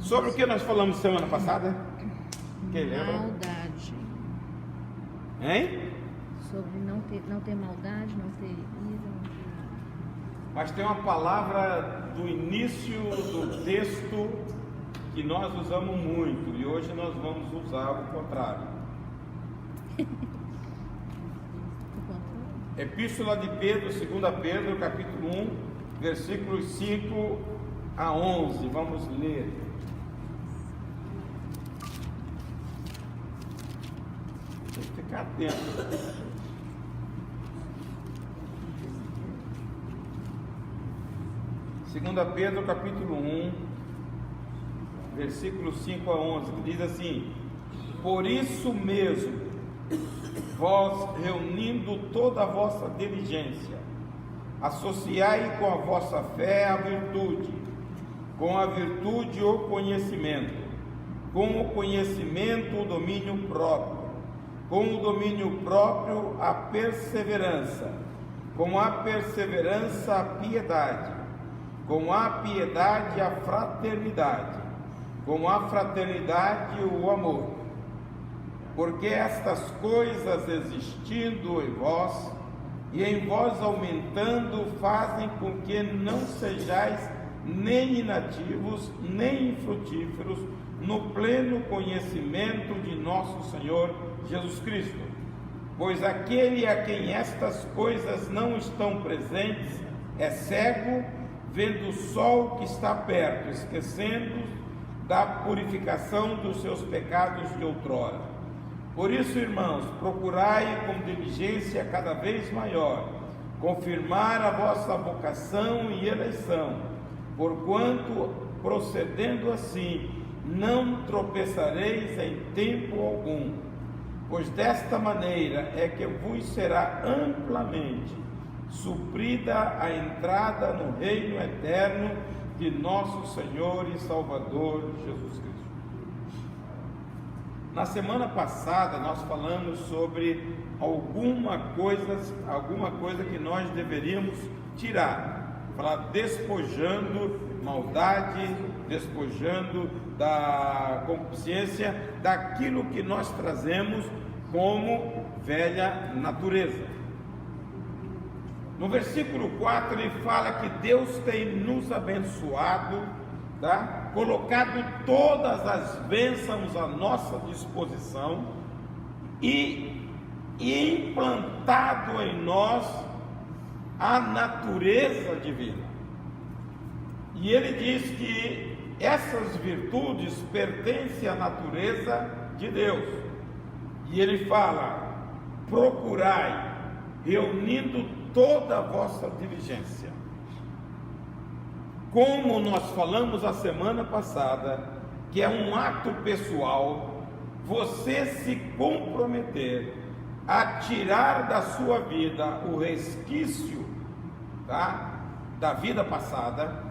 Sobre o que nós falamos semana passada? Quem lembra? Maldade. Hein? Sobre não ter maldade, não ter ira, não ter... Mas tem uma palavra do início do texto que nós usamos muito, e hoje nós vamos usar o contrário. Epístola de Pedro, 2 Pedro, capítulo 1, versículos 5 a 11. Vamos ler. Tem que ficar atento. Segunda Pedro, capítulo 1, versículos 5 a 11, que diz assim: por isso mesmo, vós, reunindo toda a vossa diligência, associai com a vossa fé a virtude, com a virtude o conhecimento, com o conhecimento o domínio próprio, com o domínio próprio a perseverança, com a perseverança a piedade, com a piedade a fraternidade, com a fraternidade o amor. Porque estas coisas existindo em vós e em vós aumentando fazem com que não sejais nem inativos nem infrutíferos no pleno conhecimento de nosso Senhor Jesus Cristo. Pois aquele a quem estas coisas não estão presentes é cego, vendo o sol que está perto, esquecendo da purificação dos seus pecados de outrora. Por isso, irmãos, procurai com diligência cada vez maior confirmar a vossa vocação e eleição, porquanto, procedendo assim, não tropeçareis em tempo algum, pois desta maneira é que vos será amplamente suprida a entrada no reino eterno de nosso Senhor e Salvador Jesus Cristo. Na semana passada nós falamos sobre alguma coisa que nós deveríamos tirar, falar despojando maldade, despojando da concupiscência, daquilo que nós trazemos como velha natureza. No versículo 4 ele fala que Deus tem nos abençoado, tá? Colocado todas as bênçãos à nossa disposição e implantado em nós a natureza divina. E ele diz que essas virtudes pertencem à natureza de Deus. E ele fala: procurai, reunindo toda a vossa diligência. Como nós falamos a semana passada, que é um ato pessoal, você se comprometer a tirar da sua vida o resquício, tá, da vida passada.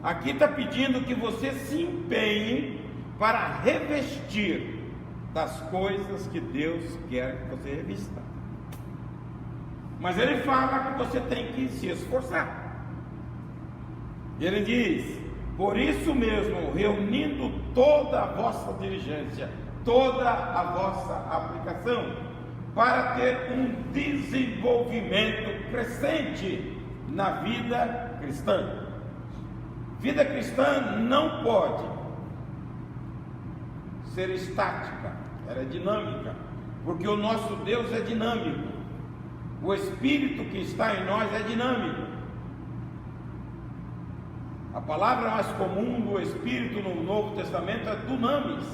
Aqui está pedindo que você se empenhe para revestir das coisas que Deus quer que você revista. Mas ele fala que você tem que se esforçar. Ele diz: por isso mesmo, reunindo toda a vossa diligência, toda a vossa aplicação, para ter um desenvolvimento crescente na vida cristã. Vida cristã não pode ser estática, ela é dinâmica, porque o nosso Deus é dinâmico. O Espírito que está em nós é dinâmico. A palavra mais comum do Espírito no Novo Testamento é dunamis.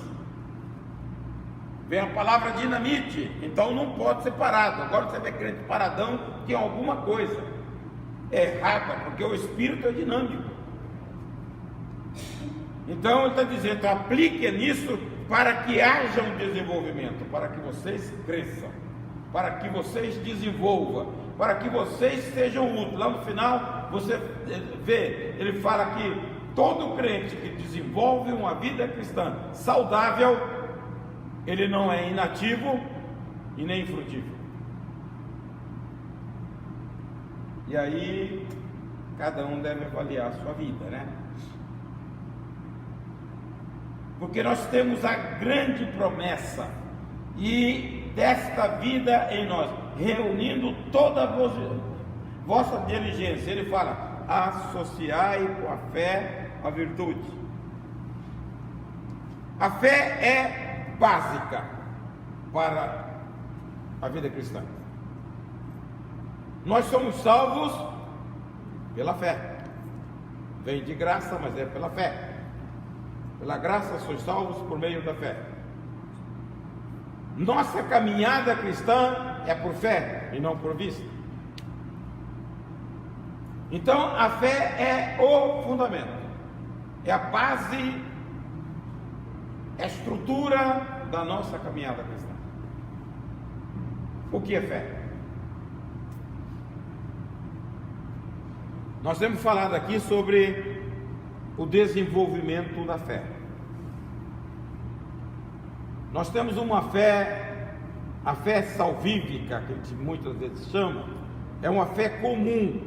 Vem a palavra dinamite, então não pode ser parado. Agora você vê crente paradão que é alguma coisa errada, porque o Espírito é dinâmico. Então ele está dizendo: aplique nisso para que haja um desenvolvimento, para que vocês cresçam, para que vocês desenvolvam, para que vocês sejam úteis. Lá no final você vê, ele fala que todo crente que desenvolve uma vida cristã saudável, ele não é inativo e nem infrutífero. E aí cada um deve avaliar a sua vida, né? porque nós temos a grande promessa e desta vida em nós, reunindo toda a vossa diligência. Ele fala: associai com a fé a virtude. A fé é básica para a vida cristã. Nós somos salvos pela fé. Vem de graça, mas é pela fé. Pela graça sois salvos por meio da fé. Nossa caminhada cristã é por fé e não por vista. Então a fé é o fundamento, é a base, é a estrutura da nossa caminhada cristã. O que é fé? Nós temos falado aqui sobre o desenvolvimento da fé. Nós temos uma fé, a fé salvífica, que a gente muitas vezes chama, é uma fé comum.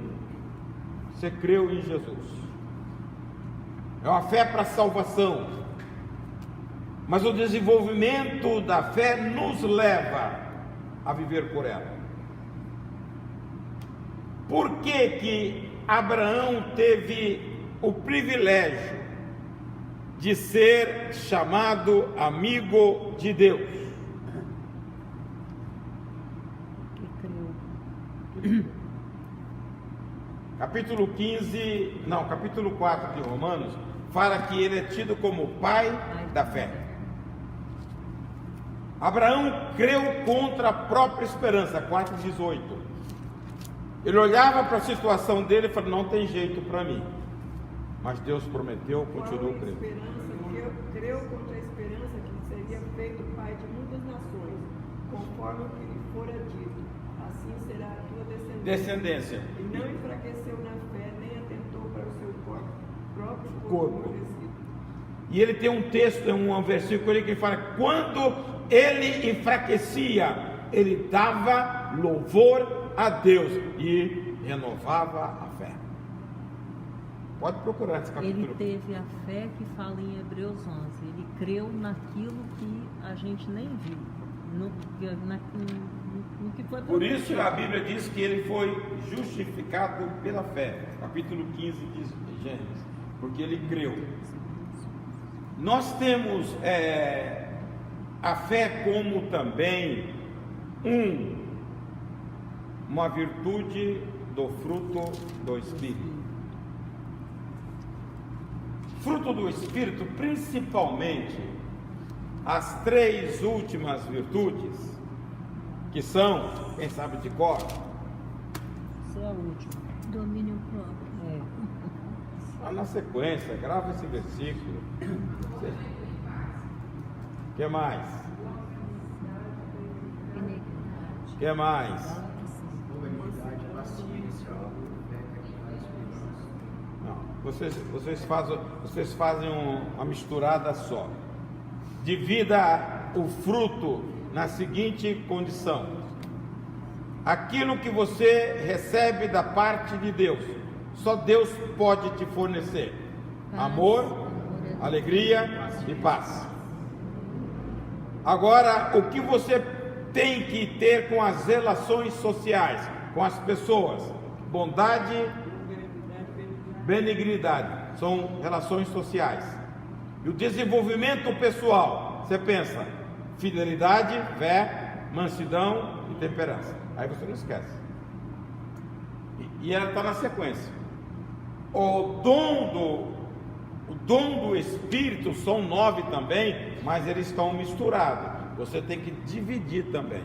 Você creu em Jesus. É uma fé para salvação. Mas o desenvolvimento da fé nos leva a viver por ela. Por que Abraão teve o privilégio de ser chamado amigo de Deus? Capítulo 4 de Romanos fala que ele é tido como pai da fé. Abraão creu contra a própria esperança, 4,18. Ele olhava para a situação dele e falou: não tem jeito para mim. Mas Deus prometeu, continuou crendo. Creu contra a esperança que seria feito pai de muitas nações, conforme o que lhe fora dito. Assim será a tua descendência. E não enfraqueceu na fé, nem atentou para o seu próprio corpo. E ele tem um texto, um versículo ali que fala: quando ele enfraquecia, ele dava louvor a Deus e renovava a fé. Pode procurar esse capítulo. Ele teve a fé que fala em Hebreus 11. Ele creu naquilo que a gente nem viu, no que foi. Por isso a Bíblia diz que ele foi justificado pela fé. Capítulo 15 de Gênesis. Porque ele creu. Nós temos a fé como também uma virtude do fruto do Espírito. Fruto do Espírito, principalmente as 3 últimas virtudes, que são, quem sabe de cor? Essa é a última. Domínio próprio. Está na sequência, grava esse versículo. O que mais? O que mais? Vocês fazem uma misturada só. Divida o fruto na seguinte condição: aquilo que você recebe da parte de Deus, só Deus pode te fornecer: amor, alegria e paz. Agora, o que você tem que ter com as relações sociais, com as pessoas? Bondade, benignidade, são relações sociais. E o desenvolvimento pessoal, você pensa: fidelidade, fé, mansidão e temperança. Aí você não esquece. E ela está na sequência. O dom do Espírito são 9 também, mas eles estão misturados. Você tem que dividir também: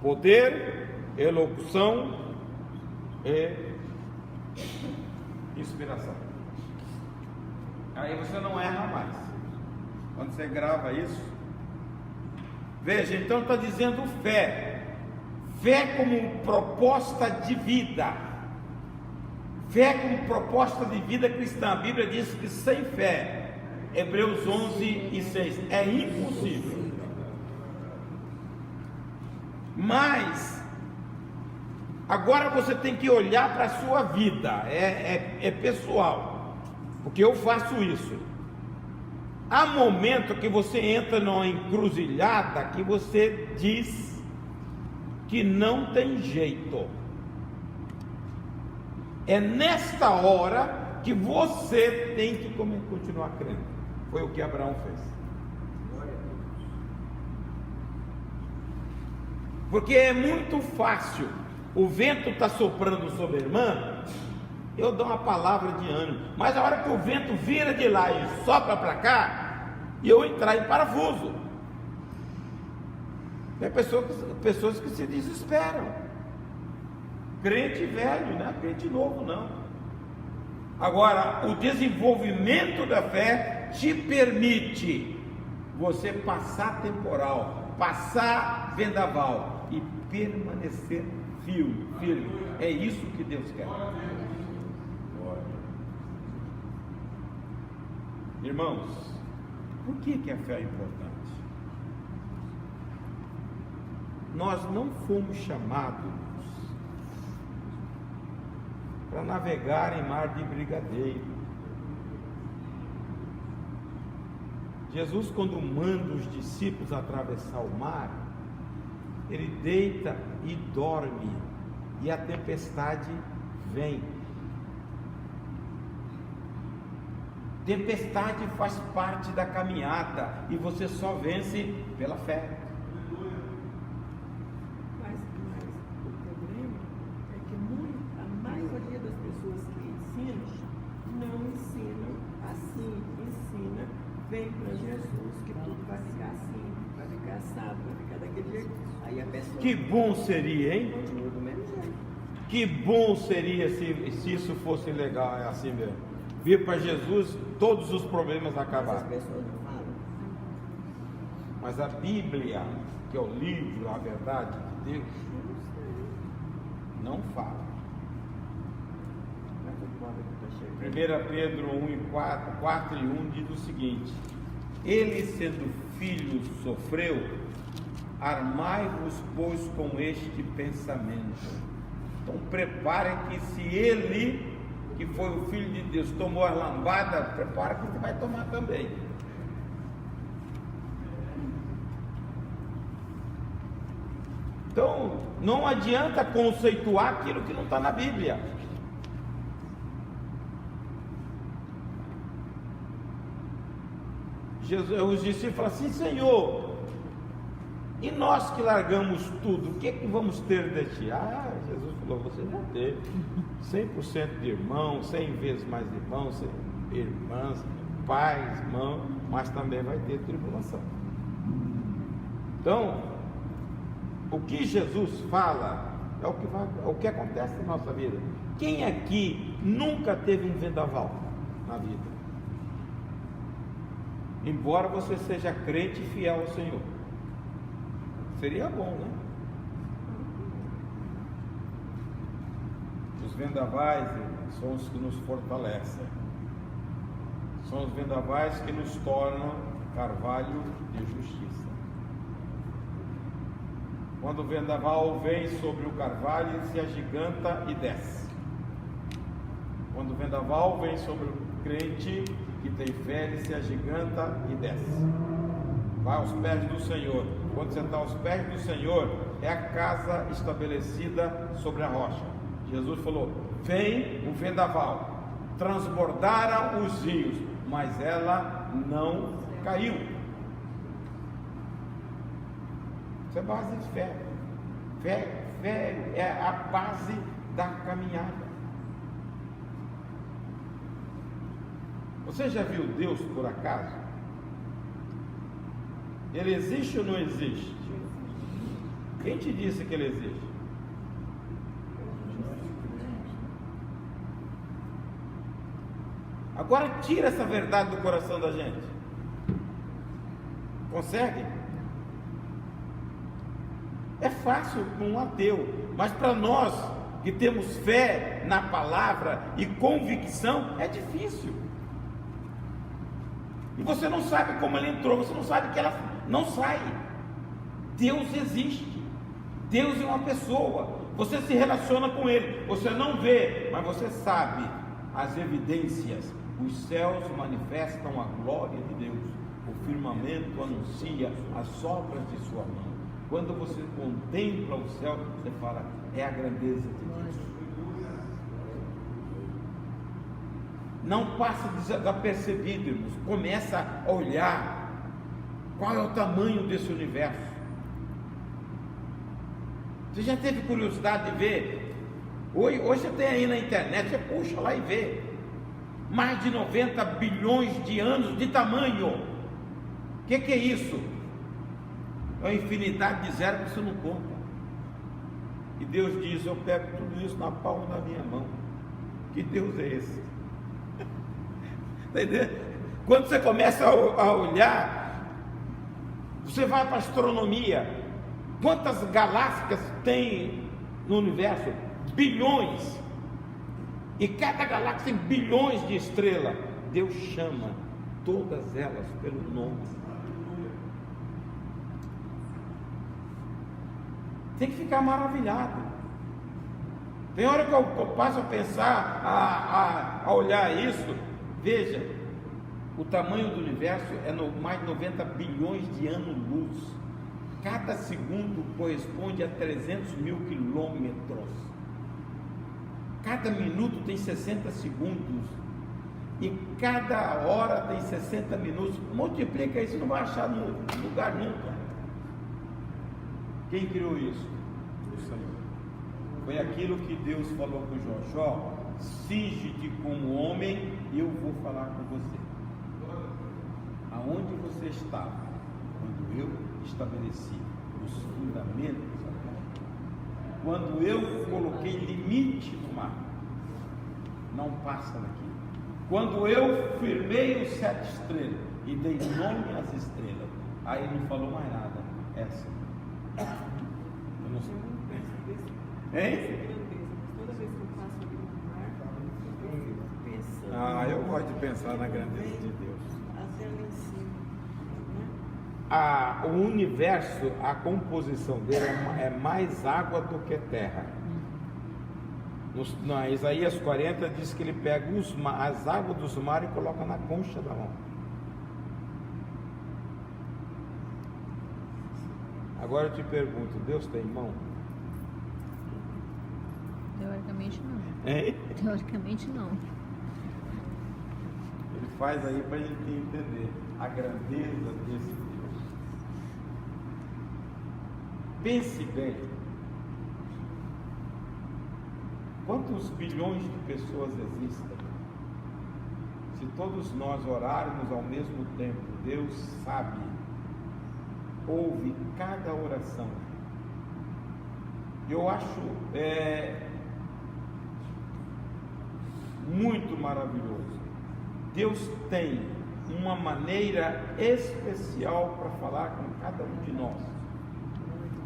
poder, elocução e inspiração. Aí você não erra mais quando você grava isso. Veja, então está dizendo fé como proposta de vida, fé como proposta de vida cristã. A Bíblia diz que sem fé, Hebreus 11:6, é impossível. Mas agora você tem que olhar para a sua vida, é pessoal, porque eu faço isso. há momento que você entra numa encruzilhada que você diz que não tem jeito. É nesta hora que você tem que continuar crendo. Foi o que Abraão fez. Porque é muito fácil. O vento está soprando sobre a irmã, eu dou uma palavra de ânimo, mas a hora que o vento vira de lá e sopra para cá, e eu entrar em parafuso. Tem pessoas que se desesperam. Crente velho, não é crente novo não. Agora, o desenvolvimento da fé te permite você passar temporal, passar vendaval e permanecer firme. É isso que Deus quer. Irmãos, por que a fé é importante? Nós não fomos chamados para navegar em mar de brigadeiro. Jesus, quando manda os discípulos atravessar o mar, ele deita e dorme, e a tempestade vem. Tempestade faz parte da caminhada, e você só vence pela fé. Mas o problema é que a maioria das pessoas que ensinam, não ensinam assim, vem para Jesus, que tudo vai ficar assim, vai ficar assado, vai ficar daquele jeito. Aí a pessoa... Que bom seria, hein? Continua do mesmo jeito. Que bom seria se isso fosse legal, assim mesmo. Vir para Jesus, todos os problemas As acabaram. pessoas não falam. Mas a Bíblia, que é o livro, a verdade de Deus, não fala. 1 Pedro 4 e 1 diz o seguinte: ele, sendo filho, sofreu, armai-vos, pois, com este pensamento. Então prepare que, se ele, que foi o Filho de Deus, tomou a lambada, prepara que você vai tomar também. Então, não adianta conceituar aquilo que não está na Bíblia. Os discípulos falaram assim: Senhor, e nós que largamos tudo, o que é que vamos ter de ti? Ah, Jesus falou: você vai ter 100% de irmãos, 100 vezes mais irmãos, 100 irmãs, pais, irmãos, mas também vai ter tribulação. Então, o que Jesus fala é o que acontece na nossa vida. Quem aqui nunca teve um vendaval na vida? Embora você seja crente e fiel ao Senhor, seria bom, né? Os vendavais são os que nos fortalecem, são os vendavais que nos tornam carvalho de justiça. Quando o vendaval vem sobre o carvalho, ele se agiganta e desce. Quando o vendaval vem sobre o crente que tem fé, ele se agiganta e desce. Vai aos pés do Senhor. Quando você está aos pés do Senhor, é a casa estabelecida sobre a rocha. Jesus falou: vem o vendaval, transbordaram os rios, mas ela não caiu. Isso é base de fé. Fé é a base da caminhada. Você já viu Deus por acaso? Ele existe ou não existe? Quem te disse que ele existe? Agora tira essa verdade do coração da gente. Consegue? É fácil para um ateu, mas para nós que temos fé na palavra e convicção, é difícil. E você não sabe como ela entrou, você não sabe que ela não sai. Deus existe. Deus é uma pessoa. Você se relaciona com Ele. Você não vê, mas você sabe as evidências Os céus manifestam a glória de Deus. O firmamento anuncia as obras de sua mão. Quando você contempla o céu, você fala, é a grandeza de Deus. Não passa desapercebido, irmãos. Começa a olhar qual é o tamanho desse universo. Você já teve curiosidade de ver? Hoje você tem aí na internet, você puxa lá e vê. Mais de 90 bilhões de anos de tamanho. O que é isso? É uma infinidade de zero que você não conta. E Deus diz, eu pego tudo isso na palma da minha mão. Que Deus é esse? Está entendendo? Quando você começa a olhar, você vai para a astronomia. Quantas galáxias tem no universo? Bilhões. E cada galáxia tem bilhões de estrelas. Deus chama todas elas pelo nome. Tem que ficar maravilhado. Tem hora que eu passo a pensar, a olhar isso. Veja, o tamanho do universo é mais de 90 bilhões de anos-luz. Cada segundo corresponde a 300 mil quilômetros. Cada minuto tem 60 segundos. E cada hora tem 60 minutos. Multiplica isso, não vai achar no lugar nunca. Quem criou isso? O Senhor. Foi aquilo que Deus falou com Joshua: cinge-te como homem e eu vou falar com você. Aonde você estava quando eu estabeleci os fundamentos da terra? Quando eu coloquei limite no mar, não passa daqui. Quando eu firmei os 7 estrelas e dei nome às estrelas, aí não falou mais nada. Essa. Eu não sei. Hein? Toda vez que eu passo ali no mar, eu fico pensando. Eu gosto de pensar na grandeza de Deus. Até lá em cima, né? O universo, a composição dele é mais água do que terra. Na Isaías 40 diz que ele pega as águas dos mares e coloca na concha da mão. Agora eu te pergunto, Deus tem mão? Teoricamente não. Hein? Teoricamente não. Ele faz aí para a gente entender a grandeza desse Deus. Pense bem. Quantos bilhões de pessoas existem? Se todos nós orarmos ao mesmo tempo, Deus sabe, ouve cada oração. Eu acho muito maravilhoso. Deus tem uma maneira especial para falar com cada um de nós.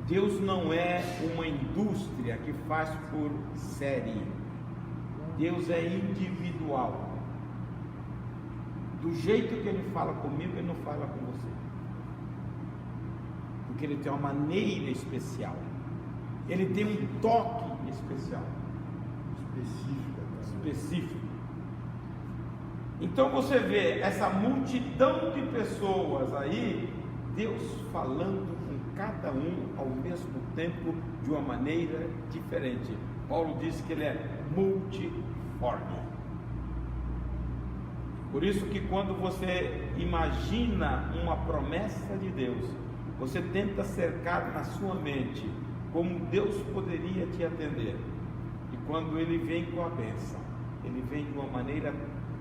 Deus não é uma indústria que faz por série. Deus é individual. Do jeito que Ele fala comigo, Ele não fala com você. Porque Ele tem uma maneira especial. Ele tem um toque especial. Específico. Então você vê essa multidão de pessoas aí, Deus falando com cada um ao mesmo tempo de uma maneira diferente. Paulo disse que ele é multiforme. Por isso que quando você imagina uma promessa de Deus, você tenta cercar na sua mente como Deus poderia te atender. E quando Ele vem com a bênção, Ele vem de uma maneira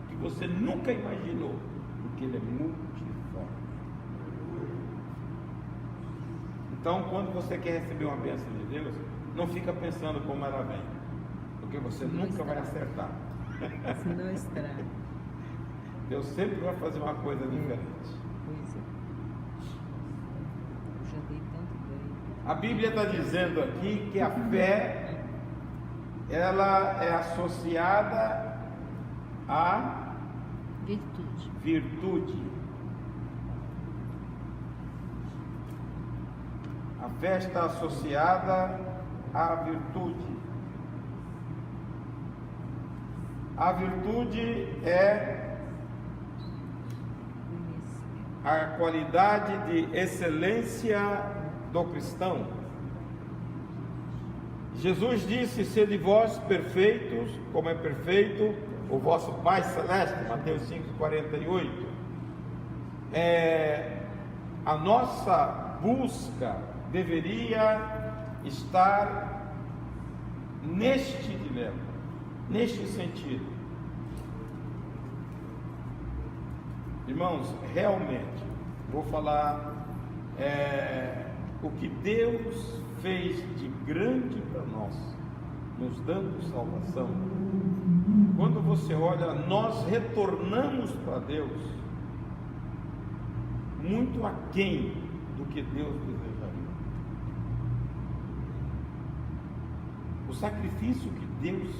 que você nunca imaginou, porque Ele é multiforme. Então, quando você quer receber uma bênção de Deus, não fica pensando como ela vem, porque você nunca vai acertar. Se não estraga. Deus sempre vai fazer uma coisa diferente. Pois é. Eu já dei tanto ganho. A Bíblia está dizendo aqui que a fé, ela é associada à virtude. A fé está associada à virtude. A virtude é a qualidade de excelência do cristão. Jesus disse: sede vós perfeitos, como é perfeito o vosso Pai Celeste, Mateus 5,48. A nossa busca deveria estar neste dilema, neste sentido. Irmãos, realmente, vou falar o que Deus fez de grande para nós, nos dando salvação. Quando você olha, nós retornamos para Deus muito aquém do que Deus desejaria. O sacrifício que Deus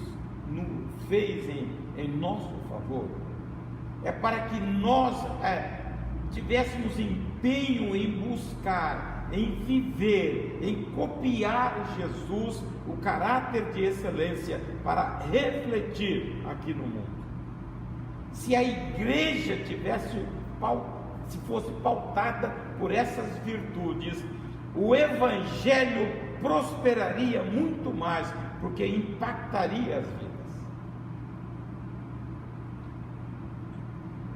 fez em nosso favor é para que nós tivéssemos empenho em buscar, em viver, em copiar Jesus, o caráter de excelência, para refletir aqui no mundo. Se a igreja se fosse pautada por essas virtudes, o evangelho prosperaria muito mais, porque impactaria as vidas.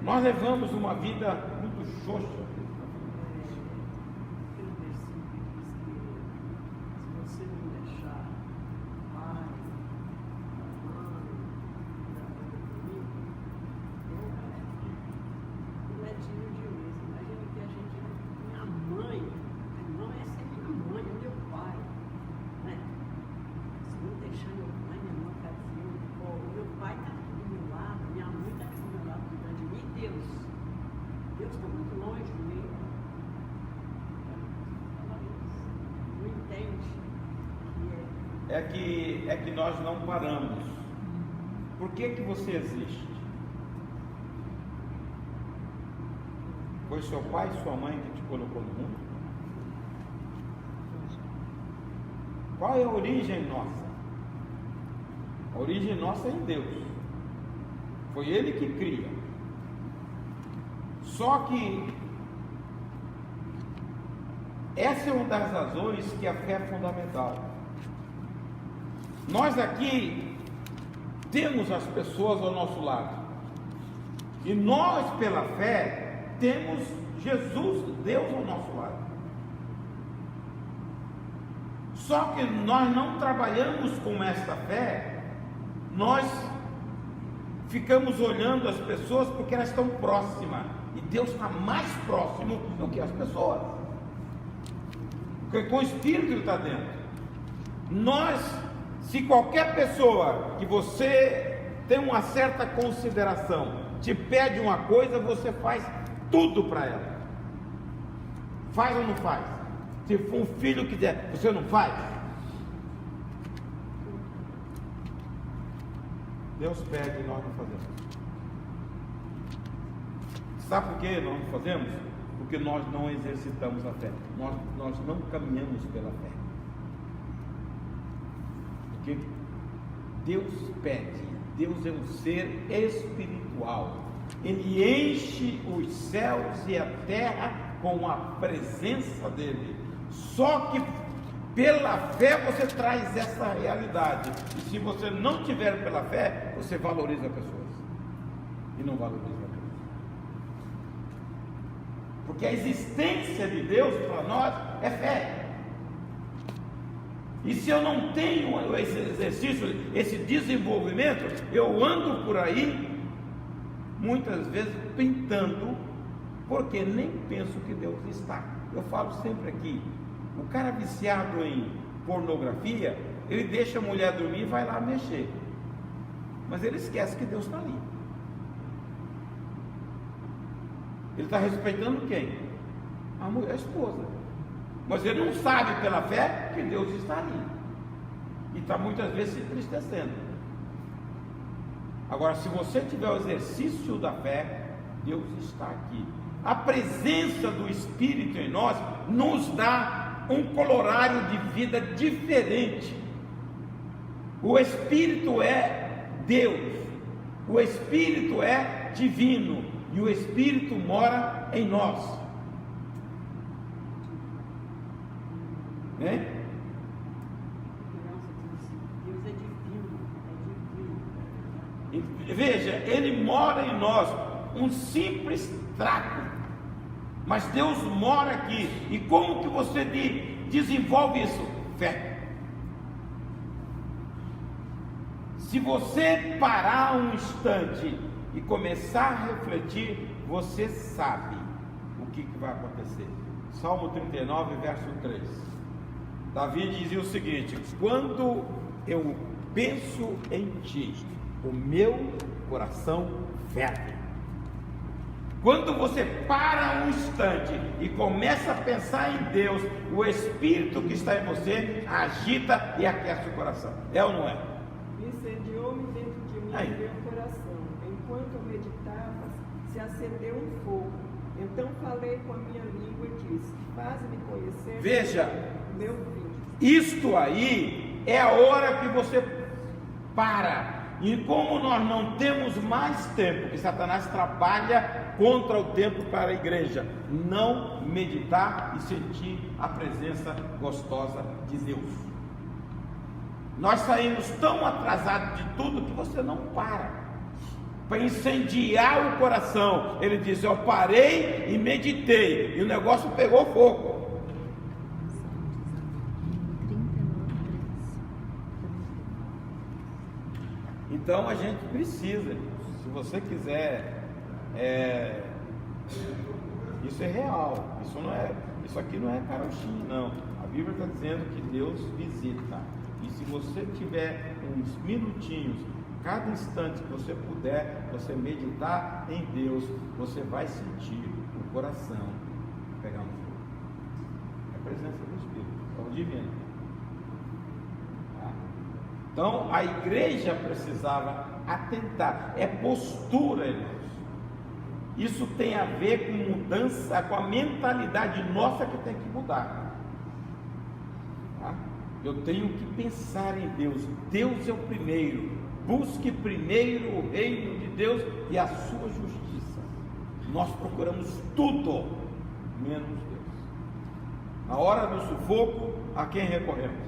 Nós levamos uma vida muito xoxa. Aquele versículo diz que se você não deixar pai, mãe, não é digno de hoje. Imagina que a gente, minha mãe, não é ser minha mãe, é meu pai, né? Se não deixar meu pai, minha mãe está dizendo, o meu pai está aqui do meu lado, minha mãe está aqui do meu lado, cuidando de mim. Deus está muito longe de mim. Não entende que É que nós não paramos. Por que você existe? Foi seu pai e sua mãe que te colocou no mundo? Qual é a origem nossa? A origem nossa é em Deus. Foi Ele que cria. Só que essa é uma das razões que a fé é fundamental. Nós aqui temos as pessoas ao nosso lado, e nós, pela fé, temos Jesus, Deus, ao nosso lado. Só que nós não trabalhamos com esta fé, nós ficamos olhando as pessoas porque elas estão próximas, e Deus está mais próximo do que as pessoas, porque com o Espírito Ele está dentro. Se qualquer pessoa que você tem uma certa consideração te pede uma coisa, você faz tudo para ela. Faz ou não faz? Se for um filho que der, você não faz? Deus pede e nós não fazemos. Sabe por que nós não fazemos? Porque nós não exercitamos a fé. Nós não caminhamos pela fé. Porque Deus pede. Deus é um ser espiritual. Ele enche os céus e a terra com a presença dele. Só que pela fé você traz essa realidade. E se você não tiver pela fé, você valoriza pessoas e não valoriza Deus. Porque a existência de Deus para nós é fé. E se eu não tenho esse exercício, esse desenvolvimento, eu ando por aí muitas vezes pintando, porque nem penso que Deus está. Eu falo sempre aqui, o cara viciado em pornografia, ele deixa a mulher dormir e vai lá mexer, mas ele esquece que Deus está ali. Ele está respeitando quem? A mulher, a esposa. Mas ele não sabe pela fé que Deus está ali, e está muitas vezes se entristecendo. Agora, se você tiver o exercício da fé, Deus está aqui. A presença do Espírito em nós nos dá um colorário de vida diferente. O Espírito é Deus, o Espírito é divino, e o Espírito mora em nós. Hein? Deus é divino. Veja, Ele mora em nós, um simples trato, mas Deus mora aqui. E como que você desenvolve isso? Fé. Se você parar um instante e começar a refletir, você sabe o que vai acontecer. Salmo 39, verso 3. Davi dizia o seguinte: quando eu penso em ti, o meu coração ferve. Quando você para um instante e começa a pensar em Deus, o Espírito que está em você agita e aquece o coração. É ou não é? Incendiou-me dentro de mim o meu coração. Enquanto eu meditava, se acendeu um fogo. Então falei com a minha língua e disse: faz-me conhecer. Veja, meu fim. Isto aí é a hora que você para. E como nós não temos mais tempo, que Satanás trabalha contra o tempo para a igreja, não meditar e sentir a presença gostosa de Deus. Nós saímos tão atrasados de tudo que você não para incendiar o coração. Ele diz: eu parei e meditei, e o negócio pegou fogo. Então a gente precisa, se você quiser, isso é real, isso aqui não é carochinha, não. A Bíblia está dizendo que Deus visita. E se você tiver uns minutinhos, cada instante que você puder, você meditar em Deus, você vai sentir o coração pegar um fogo. É a presença do Espírito, é o divino. Então a igreja precisava atentar, é postura, irmãos. Isso tem a ver com mudança, com a mentalidade nossa que tem que mudar. Tá? Eu tenho que pensar em Deus. Deus é o primeiro. Busque primeiro o reino de Deus e a sua justiça. Nós procuramos tudo menos Deus. Na hora do sufoco, a quem recorremos?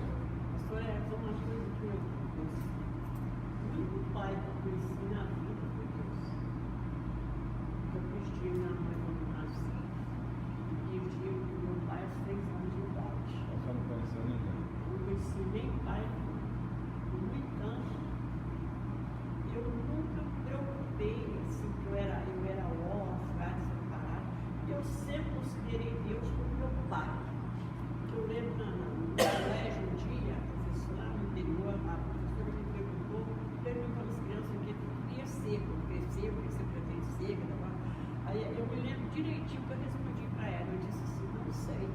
Direitinho que eu respondi para ela, eu disse assim: não sei,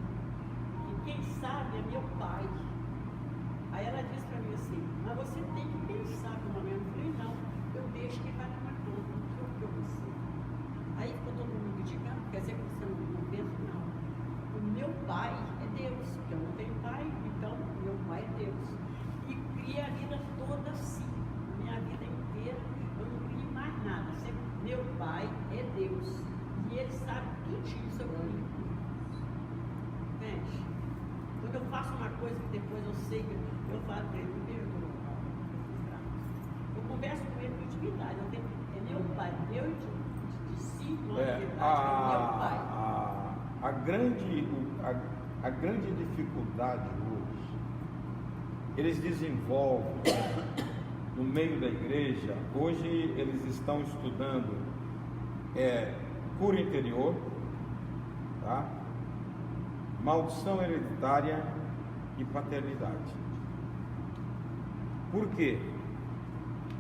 e quem sabe é meu pai. Aí ela disse para mim assim: mas você tem que pensar pelo menos. Eu falei: não, eu deixo que vai tomar conta, não sou você. Aí ficou todo mundo criticando, quer dizer que você não pensa? Não, o meu pai é Deus, porque eu não tenho pai, então meu pai é Deus. E criei a vida toda assim, minha vida inteira, eu não criei mais nada, sempre meu pai é Deus. E ele sabe tudinho sobre mim. Entende? Quando eu faço uma coisa que depois eu sei que eu falo para ele: me perdoa. Eu converso com ele com intimidade. É meu pai. Eu discípulo, é meu pai. A grande dificuldade hoje, eles desenvolvem no meio da igreja. Hoje eles estão estudando cura interior, tá? Maldição hereditária e paternidade. Por quê?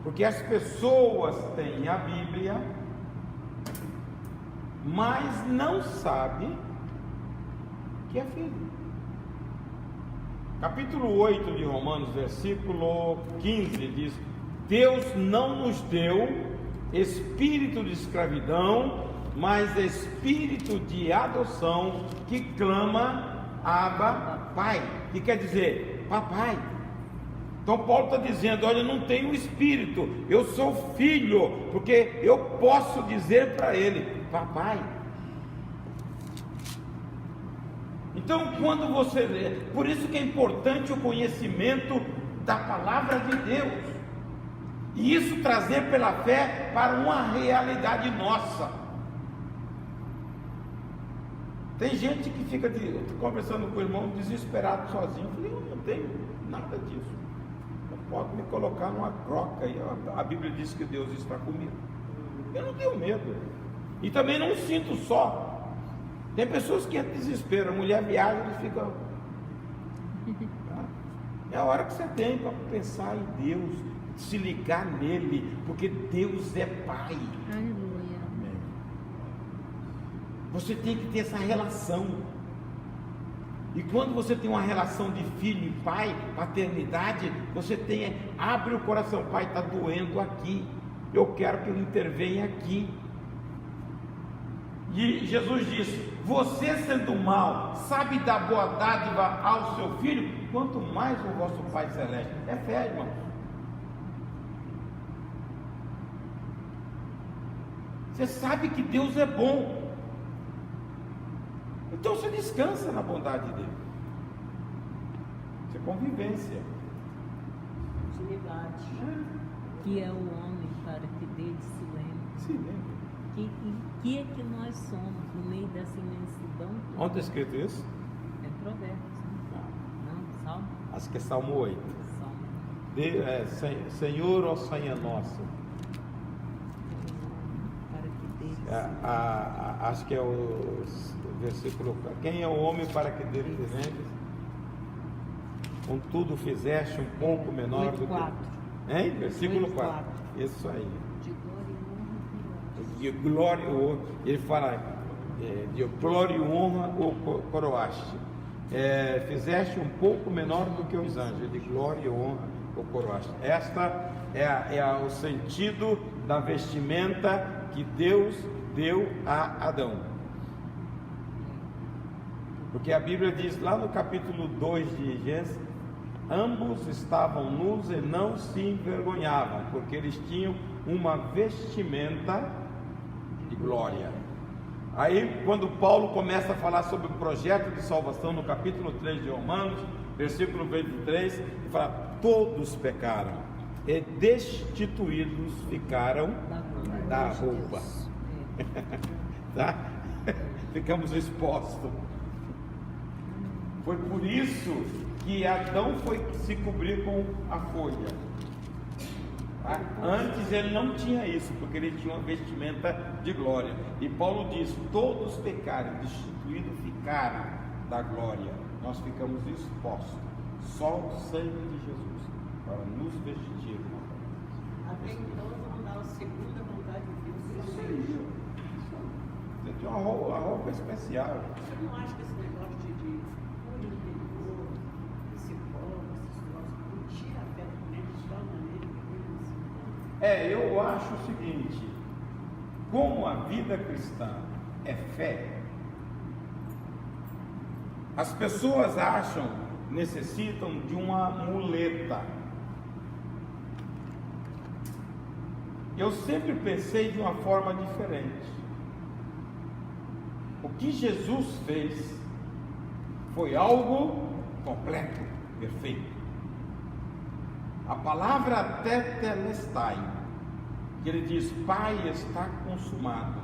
Porque as pessoas têm a Bíblia, mas não sabem que é filho. Capítulo 8 de Romanos, versículo 15 diz: Deus não nos deu espírito de escravidão, mas espírito de adoção, que clama Abba, Pai, que quer dizer papai. Então Paulo está dizendo: olha, eu não tenho espírito, eu sou filho, porque eu posso dizer para ele papai. Então, quando você lê, por isso que é importante o conhecimento da palavra de Deus, e isso trazer pela fé para uma realidade nossa. Tem gente que fica conversando com o irmão desesperado sozinho. Eu falei, eu não tenho nada disso. Eu posso me colocar numa croca e a Bíblia diz que Deus está comigo. Eu não tenho medo. E também não sinto só. Tem pessoas que entram em desespero. A mulher viaja e fica. É a hora que você tem para pensar em Deus, se ligar nele, porque Deus é Pai. Aleluia. Você tem que ter essa relação. E quando você tem uma relação de filho e pai, paternidade, você abre o coração. Pai, está doendo aqui. Eu quero que ele intervenha aqui. E Jesus disse: você sendo mal, sabe dar boa dádiva ao seu filho, quanto mais o vosso Pai Celeste. É fé, irmão. Você sabe que Deus é bom. Então você descansa na bondade dele. Isso é convivência. Intimidade. Que é o homem para que dele se lembre. Se lembra. Que é que nós somos no meio dessa imensidão? Onde está escrito isso? É Provérbios, né? Não, Salmo. Acho que é Salmo 8. Salmo. Senhor, ó Senhor nosso. Para que dele Acho que é o versículo. Quem é o homem para que dele te lembres? Contudo fizeste um pouco menor do que. Hein? Versículo 4. Isso aí. De glória e honra. Ele fala: de glória e honra o coroaste. Fizeste um pouco menor do que os anjos. De glória e honra o coroaste. Esta é o sentido da vestimenta que Deus deu a Adão. Porque a Bíblia diz lá no capítulo 2 de Gênesis: ambos estavam nus e não se envergonhavam, porque eles tinham uma vestimenta de glória. Aí quando Paulo começa a falar sobre o projeto de salvação no capítulo 3 de Romanos, versículo 23, ele fala: todos pecaram e destituídos ficaram da roupa. Tá? Ficamos expostos. Foi por isso que Adão foi se cobrir com a folha. Tá? Antes ele não tinha isso, porque ele tinha uma vestimenta de glória. E Paulo diz: todos pecaram, destituídos ficaram da glória. Nós ficamos expostos. Só o sangue de Jesus para nos vestir. Até então vamos dar a segunda vontade de Deus. Você tem uma roupa especial. Você não acha que esse negócio de olho interior, psicólogo, esses troços, não tira a fé do médico de tal maneira que assim? Eu acho o seguinte: como a vida cristã é fé, as pessoas necessitam de uma muleta. Eu sempre pensei de uma forma diferente. O que Jesus fez foi algo completo, perfeito. A palavra tetelestai, que ele diz: Pai, está consumado.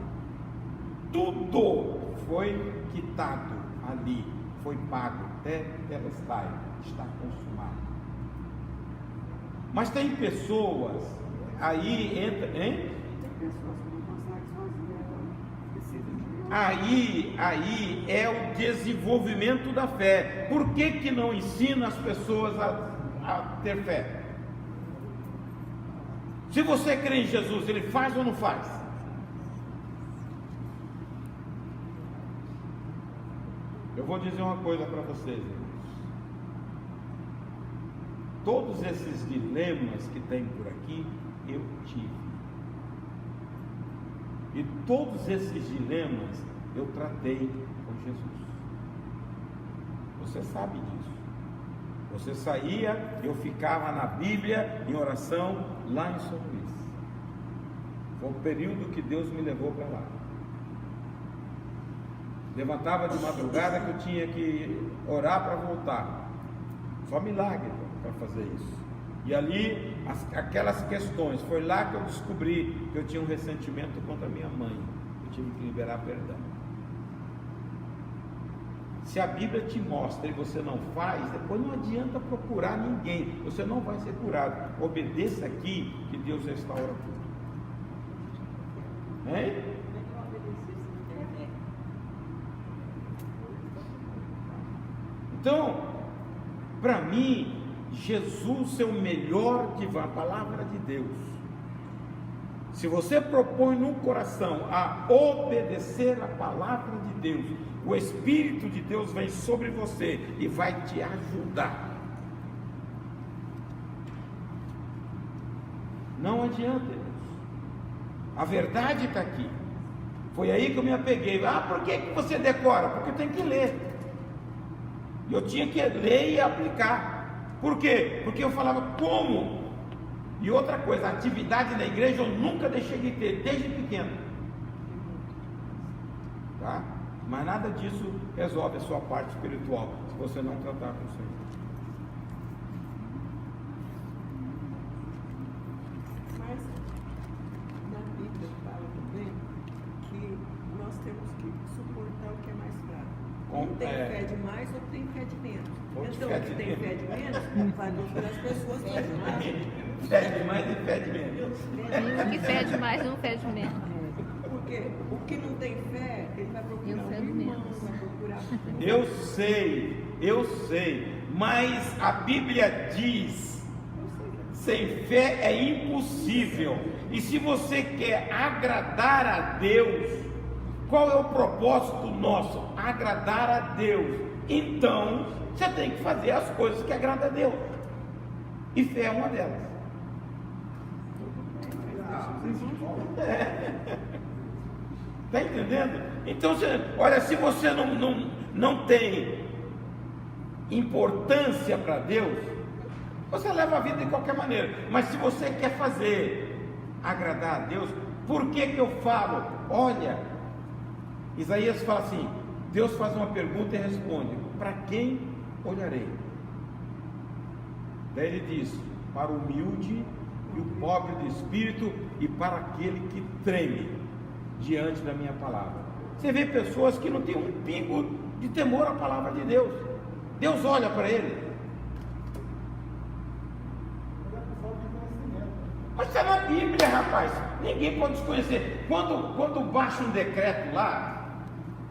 Tudo foi quitado ali, foi pago. Tetelestai, está consumado. Mas tem pessoas, aí entra, hein? Tem pessoas que não conseguem sozinhas, então precisam de Aí é o desenvolvimento da fé. Por que não ensina as pessoas a ter fé? Se você crê em Jesus, ele faz ou não faz? Eu vou dizer uma coisa para vocês, irmãos. Todos esses dilemas que tem por aqui, eu tive. E todos esses dilemas eu tratei com Jesus. Você sabe disso. Você saía, eu ficava na Bíblia, em oração, lá em São Luís. Foi o período que Deus me levou para lá. Levantava de madrugada que eu tinha que orar para voltar. Só milagre para fazer isso. E ali, aquelas questões, foi lá que eu descobri que eu tinha um ressentimento contra minha mãe. Eu tive que liberar perdão. Se a Bíblia te mostra e você não faz, depois não adianta procurar ninguém, você não vai ser curado. Obedeça aqui, que Deus restaura tudo. Hein? Então, para mim, Jesus é o melhor divã, a palavra de Deus. Se você propõe no coração a obedecer a palavra de Deus, o Espírito de Deus vem sobre você e vai te ajudar. Não adianta, irmãos. A verdade está aqui. Foi aí que eu me apeguei. Ah, por que você decora? Porque tem que ler. Eu tinha que ler e aplicar. Por quê? Porque eu falava como? E outra coisa, a atividade na igreja eu nunca deixei de ter, desde pequeno. Tá? Mas nada disso resolve a sua parte espiritual, se você não tratar com o Senhor. Mas na Bíblia fala também que nós temos que suportar o que é mais fraco. Um tem fé demais, outro tem fé de menos. Então, o que tem fé de menos vai procurar as pessoas para ajudar. Fé demais e fé de menos. E o que pede mais não pede menos. Porque o que não tem fé, ele vai procurar um irmão, vai procurar. Eu sei, mas a Bíblia diz: sem fé é impossível. E se você quer agradar a Deus, qual é o propósito nosso? Agradar a Deus. Então, você tem que fazer as coisas que agradam a Deus. E fé é uma delas. Está entendendo? Então, olha, se você não tem importância para Deus, você leva a vida de qualquer maneira. Mas se você quer fazer agradar a Deus, por que eu falo? Olha, Isaías fala assim: Deus faz uma pergunta e responde: para quem olharei? Daí ele diz: para o humilde e o pobre de espírito, e para aquele que treme diante da minha palavra. Você vê pessoas que não têm um pingo de temor à palavra de Deus. Deus olha para ele. Mas está na Bíblia, rapaz. Ninguém pode desconhecer. Quando baixa um decreto lá,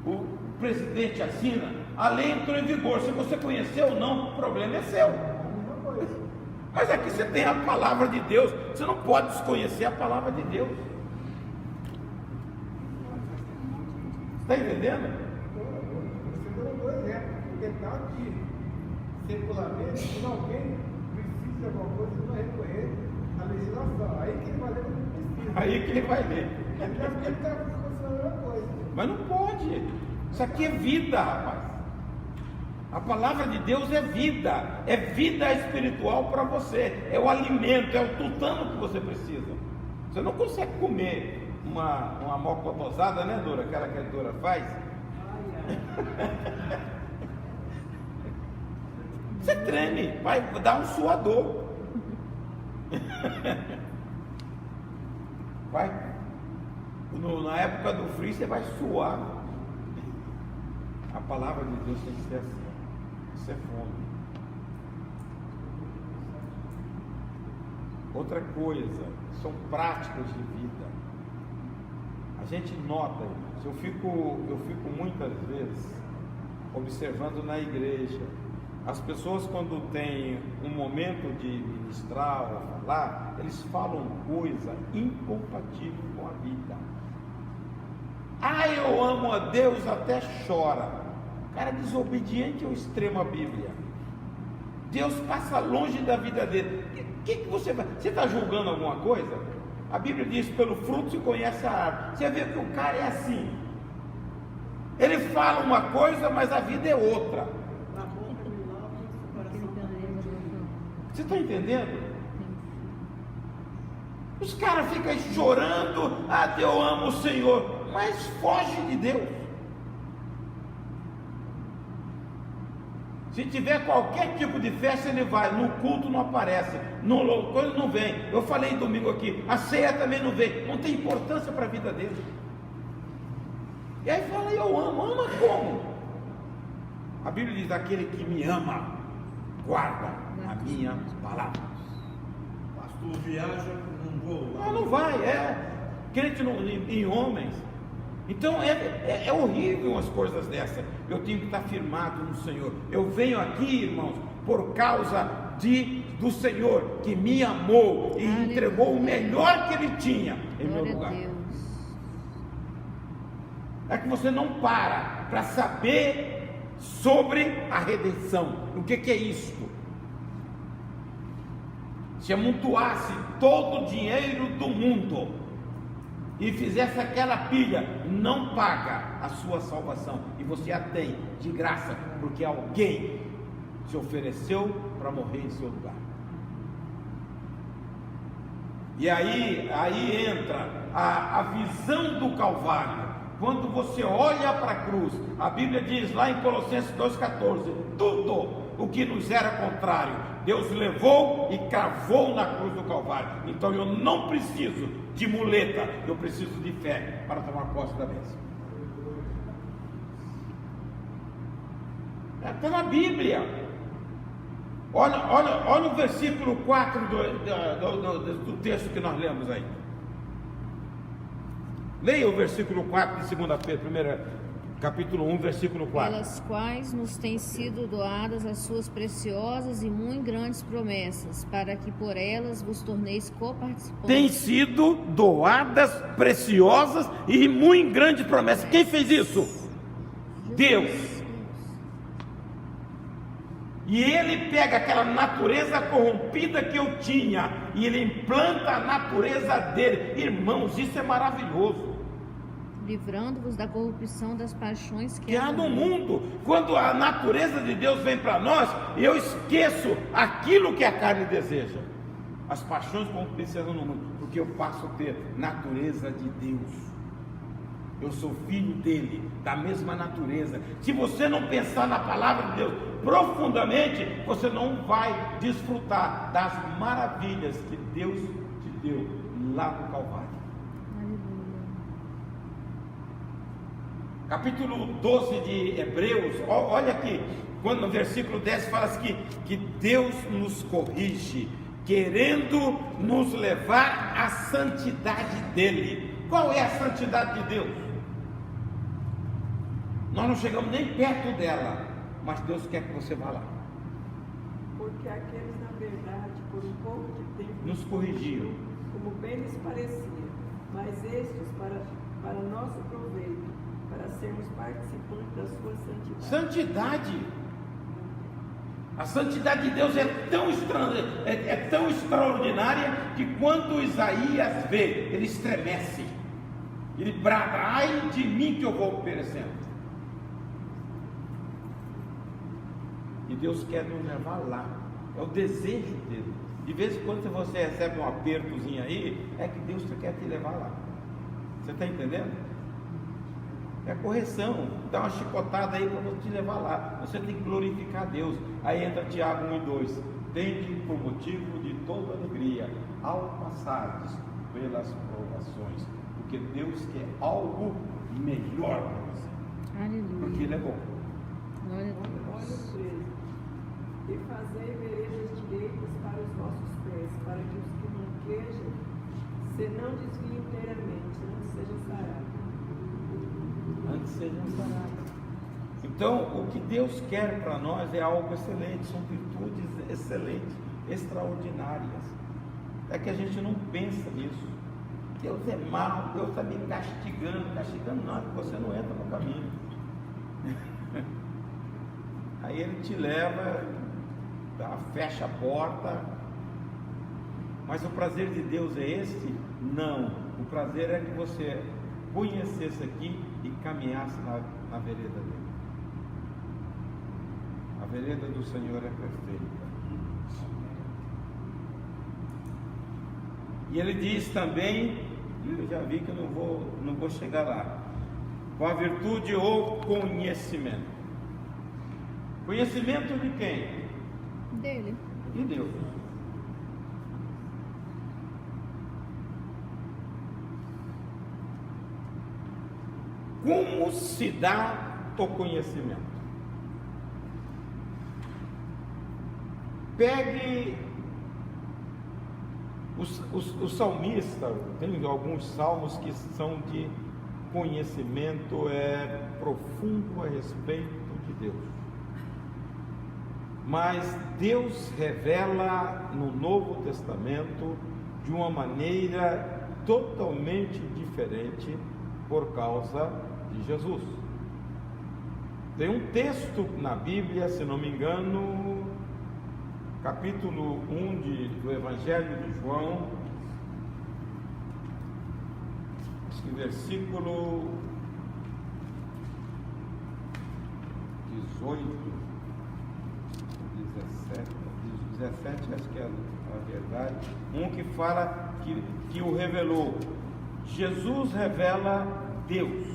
o presidente assina, a lei entrou em vigor. Se você conheceu ou não, o problema é seu. Mas aqui você tem a palavra de Deus. Você não pode desconhecer a palavra de Deus. Está entendendo? Você deu um exemplo. Porque está aqui, secularmente, quando alguém precisa de alguma coisa, ele vai recorrer à legislação. Aí que ele vai ler o que precisa. Aí que ele vai ler. Ele está funcionando a mesma coisa. Mas não pode. Isso aqui é vida, rapaz. A palavra de Deus é vida espiritual para você, é o alimento, é o tutano que você precisa. Você não consegue comer uma moca tosada, né, Dora? Aquela que a Dora faz. Você treme, vai dar um suador. Vai. Na época do frio você vai suar. A palavra de Deus tem que ser assim. Isso é fome. Outra coisa, são práticas de vida. A gente nota, eu fico muitas vezes observando na igreja, as pessoas quando têm um momento de ministrar ou falar, eles falam coisa incompatível com a vida. Ah, eu amo a Deus, até chora. Cara desobediente ao extremo à Bíblia. Deus passa longe da vida dele. O que você vai? Você está julgando alguma coisa? A Bíblia diz: pelo fruto se conhece a árvore. Você vê que o cara é assim. Ele fala uma coisa, mas a vida é outra. Você está entendendo? Os caras ficam chorando: ah, eu amo o Senhor, mas foge de Deus. Se tiver qualquer tipo de festa, ele vai. No culto não aparece, no coisa não vem. Eu falei domingo aqui, a ceia também não vem. Não tem importância para a vida dele. E aí fala, eu amo. Ama como? A Bíblia diz, aquele que me ama, guarda a minha palavra. Pastor viaja, não vou. Não vai, crente em homens. Então é horrível umas coisas dessas. Eu tenho que estar firmado no Senhor. Eu venho aqui, irmãos, por causa do Senhor que me amou e entregou o melhor que Ele tinha em meu lugar. É que você não para saber sobre a redenção. O que é isso? Se amontoasse todo o dinheiro do mundo e fizesse aquela pilha, não paga a sua salvação, e você a tem de graça, porque alguém se ofereceu para morrer em seu lugar. E aí entra a visão do Calvário. Quando você olha para a cruz, a Bíblia diz lá em Colossenses 2,14: tudo o que nos era contrário, Deus levou e cravou na cruz do Calvário. Então eu não preciso de muleta, eu preciso de fé para tomar posse da bênção. Está na Bíblia. Olha o versículo 4 do texto que nós lemos aí. Leia o versículo 4 de 2 Pedro, capítulo 1, versículo 4. Pelas quais nos têm sido doadas as suas preciosas e muito grandes promessas, para que por elas vos torneis coparticipantes. Tem sido doadas preciosas e muito grandes promessas. Quem fez isso? Deus. E Ele pega aquela natureza corrompida que eu tinha e Ele implanta a natureza dele. Irmãos, isso é maravilhoso. Livrando-vos da corrupção das paixões que há no mundo. Quando a natureza de Deus vem para nós, eu esqueço aquilo que a carne deseja. As paixões corruptíveis no mundo, porque eu passo a ter natureza de Deus. Eu sou filho dele, da mesma natureza. Se você não pensar na palavra de Deus profundamente, você não vai desfrutar das maravilhas que Deus te deu lá no Calvário. Capítulo 12 de Hebreus, olha aqui, quando no versículo 10 fala assim, que Deus nos corrige, querendo nos levar à santidade dele. Qual é a santidade de Deus? Nós não chegamos nem perto dela, mas Deus quer que você vá lá. Porque aqueles, na verdade, por um pouco de tempo nos corrigiram, como bem lhes parecia, mas estes para nosso proveito, para sermos participantes da sua santidade. Santidade. A santidade de Deus é tão extraordinária que quando Isaías vê, ele estremece. Ele brada, ai de mim que eu vou perecendo. E Deus quer nos levar lá. É o desejo dele. De vez em quando você recebe um apertozinho aí, é que Deus quer te levar lá. Você está entendendo? É correção, dá uma chicotada aí para você te levar lá. Você tem que glorificar a Deus. Aí entra Tiago 1 e 2. Tende por motivo de toda alegria ao passardes pelas provações, porque Deus quer algo melhor para você. Aleluia. Porque Ele é bom. Glória a Olha Deus. o 13. E fazei veredas direitas para os vossos pés, para que os que manquejam se não desviem inteiramente, antes sejam sarados. Antes sejam sarados. Então, o que Deus quer para nós é algo excelente, são virtudes excelentes, extraordinárias. É que a gente não pensa nisso. Deus é mau, Deus está me castigando não, porque você não entra no caminho. Aí Ele te leva, fecha a porta. Mas o prazer de Deus é este? Não. O prazer é que você conhecesse aqui e caminhasse na vereda dele. A vereda do Senhor é perfeita. E ele diz também, eu já vi que eu não vou chegar lá, com a virtude ou conhecimento. Conhecimento de quem? Dele. De Deus. Como se dá o conhecimento? Pegue o salmista, tem alguns salmos que são de conhecimento profundo a respeito de Deus. Mas Deus revela no Novo Testamento de uma maneira totalmente diferente por causa de Jesus. Tem um texto na Bíblia, se não me engano, capítulo 1 do Evangelho de João, acho que versículo 18, 17, acho que é a verdade, um que fala que o revelou. Jesus revela Deus.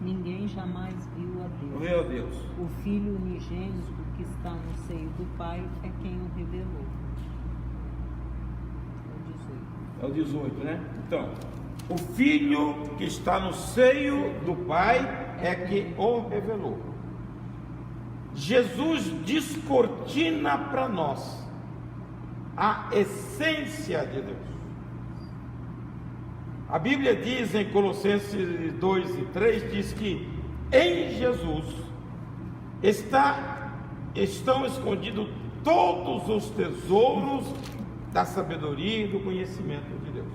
Ninguém jamais viu a Deus. Viu a Deus. O Filho unigênito que está no seio do Pai é quem o revelou. É o 18, né? Então, o Filho que está no seio do Pai é que o revelou. Jesus descortina para nós a essência de Deus. A Bíblia diz em Colossenses 2 e 3, diz que em Jesus estão escondidos todos os tesouros da sabedoria e do conhecimento de Deus.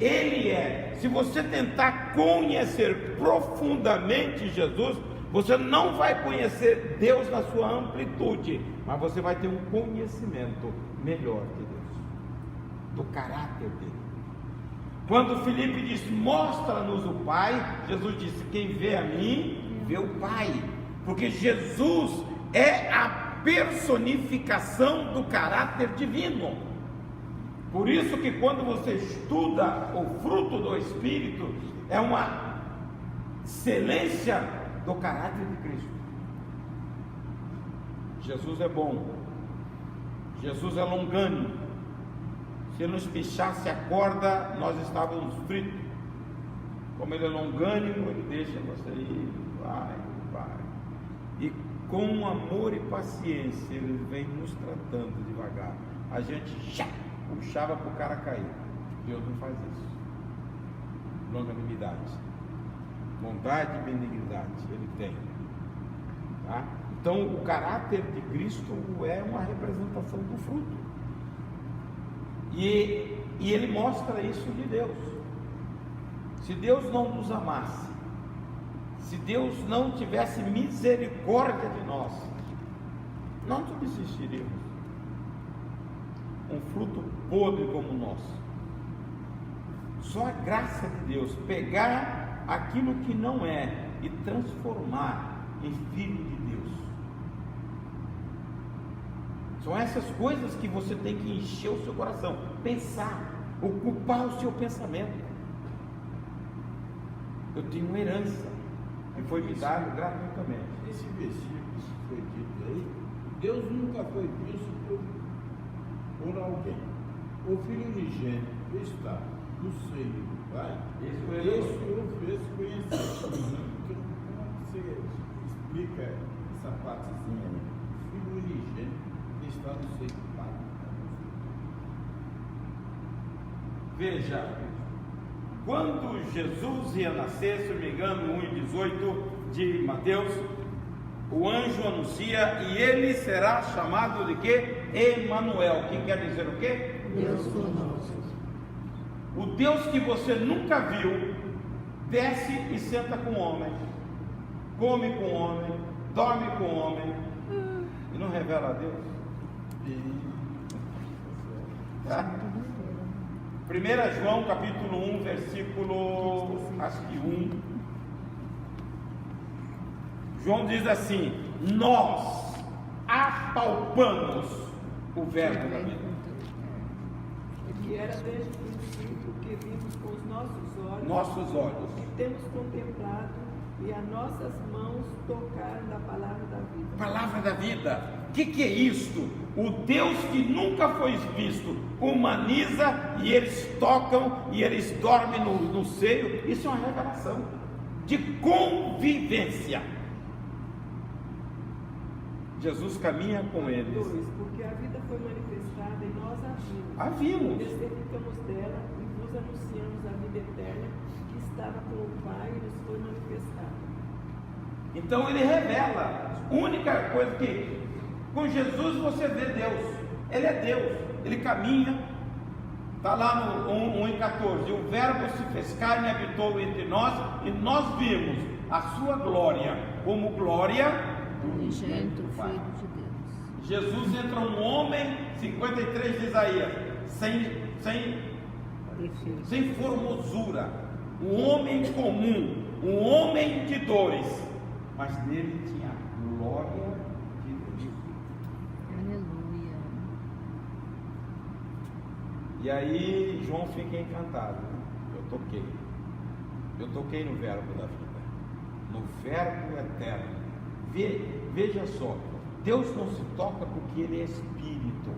Ele se você tentar conhecer profundamente Jesus, você não vai conhecer Deus na sua amplitude, mas você vai ter um conhecimento melhor de Deus, do caráter dele. Quando Filipe disse, mostra-nos o Pai, Jesus disse, quem vê a mim, vê o Pai, porque Jesus é a personificação do caráter divino. Por isso que quando você estuda o fruto do Espírito, é uma excelência do caráter de Cristo. Jesus é bom, Jesus é longânimo. Se nos pichasse a corda, nós estávamos fritos. Como ele é longânimo, ele deixa você ir, vai. E com amor e paciência, ele vem nos tratando devagar. A gente puxava para o cara cair. Deus não faz isso. Longanimidade, bondade e benignidade, ele tem. Tá? Então, o caráter de Cristo é uma representação do fruto. E ele mostra isso de Deus. Se Deus não nos amasse, se Deus não tivesse misericórdia de nós, não subsistiríamos. Um fruto podre como o nosso. Só a graça de Deus, pegar aquilo que não é e transformar em filho de Deus. São essas coisas que você tem que encher o seu coração, pensar, ocupar o seu pensamento. Eu tenho uma herança que foi me dada gratuitamente. Esse versículo que foi dito aí, Deus nunca foi visto por alguém. O Filho unigênito está no seio do Pai, esse o fez conhecer. Então, como você explica essa partezinha aí? O Filho unigênito está no seio do Pai. Veja, quando Jesus ia nascer, se não me engano, 1:18 de Mateus, o anjo anuncia, e ele será chamado de quê? Emanuel, que quer dizer o quê? Deus conosco. O Deus que você nunca viu, desce e senta com o homem, come com o homem, dorme com o homem, e não revela a Deus. Tá? 1 João capítulo 1, versículo, acho que 1. João diz assim: nós apalpamos o verbo da vida. Que era desde o princípio, que vimos com os nossos olhos, Nossos olhos. e temos contemplado E as nossas mãos tocaram da palavra da vida. Palavra da vida. O que é isto? O Deus que nunca foi visto humaniza e eles tocam e eles dormem no seio. Isso é uma revelação de convivência. Jesus caminha com eles. 2. Porque a vida foi manifestada e nós A vimos. testificamos dela e vos anunciamos a vida eterna que estava com o Pai e nos foi manifestada. Então ele revela. A única coisa que com Jesus você vê Deus. Ele é Deus. Ele caminha. Está lá no 1:14. O Verbo se fez carne e habitou entre nós, e nós vimos a sua glória como glória do Unigênito Pai. Filho de Deus. Jesus entra um homem, 53 de Isaías, sem formosura, um homem comum, um homem de dores, mas nele tinha a glória de Deus. Aleluia. E aí João fica encantado. Eu toquei no verbo da vida, no verbo eterno. Veja só, Deus não se toca porque Ele é Espírito.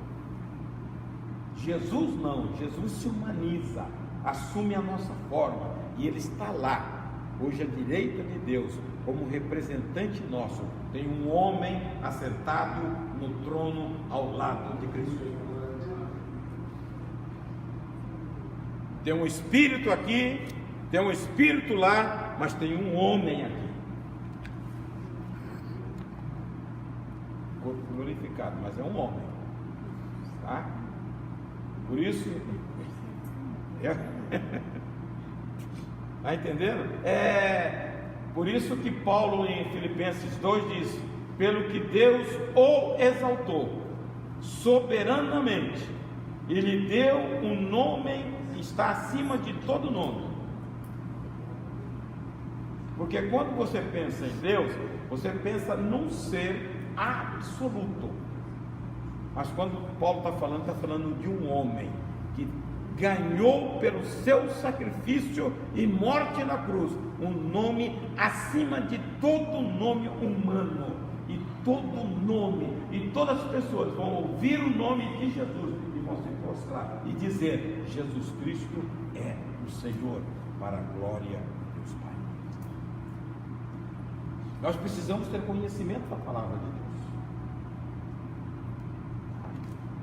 Jesus não, Jesus se humaniza, assume a nossa forma, e Ele está lá, hoje à direita de Deus, como representante nosso. Tem um homem assentado no trono ao lado de Cristo. Tem um Espírito aqui, tem um Espírito lá, mas tem um homem aqui. Corpo glorificado, mas é um homem, tá? Por isso, tá entendendo? Por isso que Paulo em Filipenses 2 diz: pelo que Deus o exaltou soberanamente e lhe deu um nome que está acima de todo nome. Porque quando você pensa em Deus, você pensa num ser absoluto. Mas quando Paulo está falando de um homem que ganhou pelo seu sacrifício e morte na cruz um nome acima de todo nome humano, e todo nome, e todas as pessoas vão ouvir o nome de Jesus e vão se prostrar e dizer: Jesus Cristo é o Senhor, para a glória de Deus Pai. Nós precisamos ter conhecimento da palavra de Deus.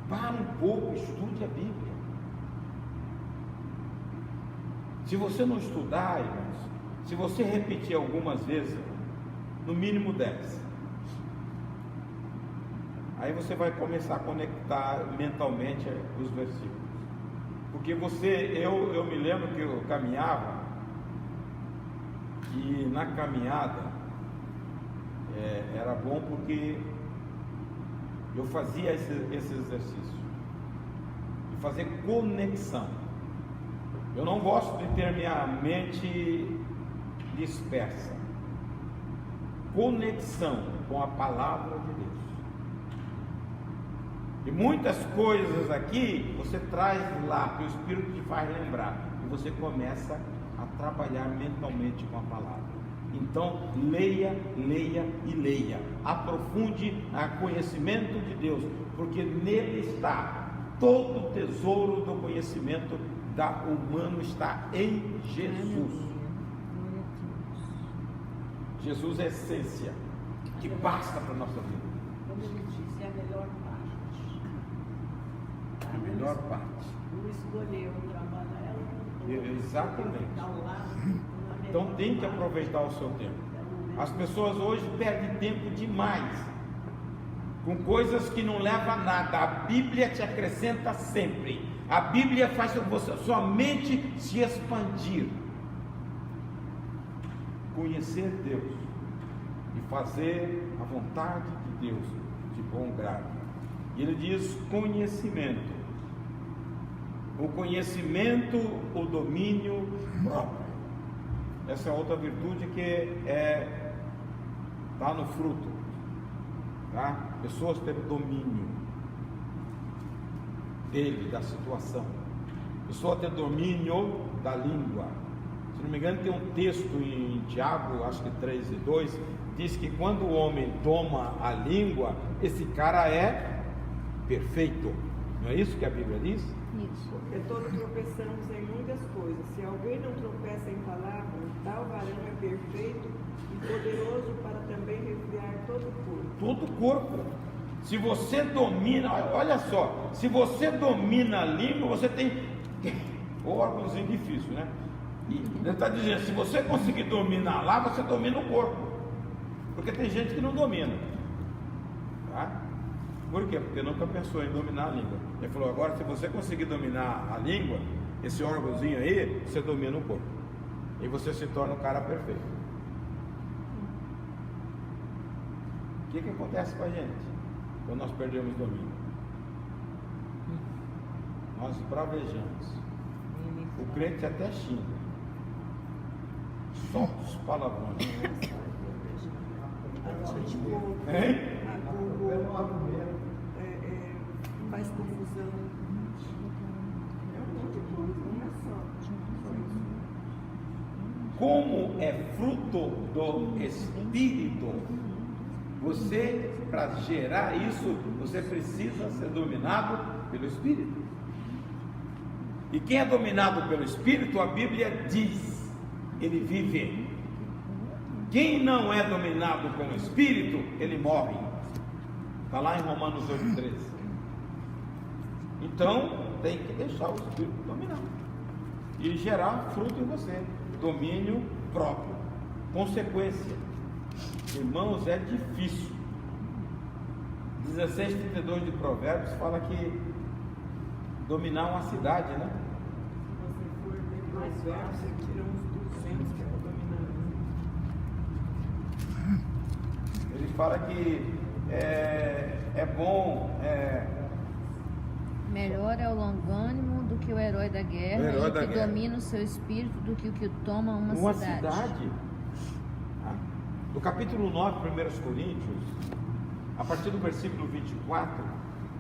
Para um pouco, estude a Bíblia. Se você não estudar, irmãos, se você repetir algumas vezes, no mínimo 10, aí você vai começar a conectar mentalmente os versículos. Porque eu me lembro que eu caminhava, e na caminhada era bom porque eu fazia esse exercício de fazer conexão. Eu não gosto de ter minha mente dispersa. Conexão com a palavra de Deus. E muitas coisas aqui você traz lá, que o Espírito te faz lembrar, e você começa a trabalhar mentalmente com a palavra. Então, leia e leia. Aprofunde o conhecimento de Deus, porque nele está todo o tesouro do conhecimento humano, está em Jesus. Jesus é a essência que basta para a nossa vida. Como ele disse, é a melhor parte. A melhor parte. Não escolheu trabalhar, ela Exatamente. ao lado. Então tem que aproveitar o seu tempo. As pessoas hoje perdem tempo demais com coisas que não levam a nada. A Bíblia te acrescenta sempre. A Bíblia faz sua mente se expandir. Conhecer Deus e fazer a vontade de Deus de bom grado. E ele diz conhecimento. O conhecimento, o domínio próprio. Essa é outra virtude que está no fruto, tá? Pessoas terem domínio dele, da situação. Pessoa ter domínio da língua, Se não me engano, tem um texto em Tiago, acho que 3:2, diz que quando o homem doma a língua, esse cara é perfeito. Não é isso que a Bíblia diz? Isso. Porque todos tropeçamos em muitas coisas. Se alguém não tropeça em palavras, tal varão é perfeito e poderoso para também refriar todo o corpo. Todo o corpo. Se você domina, olha só, se você domina a língua, você tem órgãozinho difícil, né? E ele está dizendo, se você conseguir dominar lá, você domina o corpo. Porque tem gente que não domina. Tá? Por quê? Porque nunca pensou em dominar a língua. Ele falou, agora se você conseguir dominar a língua, esse órgãozinho aí, você domina o corpo. E você se torna um cara perfeito. O que acontece com a gente quando nós perdemos o domínio? Nós bravejamos. O crente até xinga. Solta os palavrões. Hein? Faz confusão. É um monte de coisa, não é só isso. Como é fruto do Espírito, você, para gerar isso, você precisa ser dominado pelo Espírito. E quem é dominado pelo Espírito, a Bíblia diz, ele vive. Quem não é dominado pelo Espírito, ele morre. Está lá em Romanos 8:13. Então, tem que deixar o Espírito dominar e gerar fruto em você, domínio próprio. Consequência, irmãos, é difícil. 16:32 de Provérbios fala que dominar uma cidade, né? Se você for ver mais verbos, você tira uns 200 que é para dominar. Ele fala que é bom. Melhor é o longânimo do que o herói da guerra, O herói e da que guerra. domina o seu espírito do que o que toma uma cidade. No capítulo 9, 1 Coríntios, a partir do versículo 24,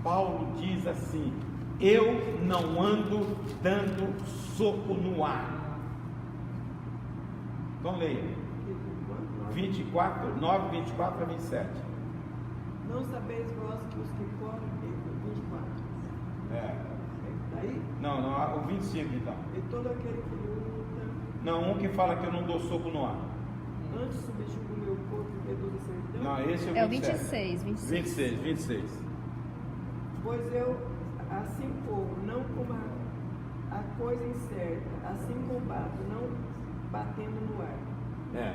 Paulo diz assim: eu não ando dando soco no ar. Então leia 24, 9, 24 a 27. Não sabeis vós que os que correm, 24. Daí? Não, o 25 então. E todo aquele que luta, Não, um que fala que eu não dou soco no ar. antes subjuga o meu corpo e reduz a servidão. Não, esse é o É o 27. 26. 26. Pois eu assim corro, não como a coisa incerta, assim combato, não batendo no ar.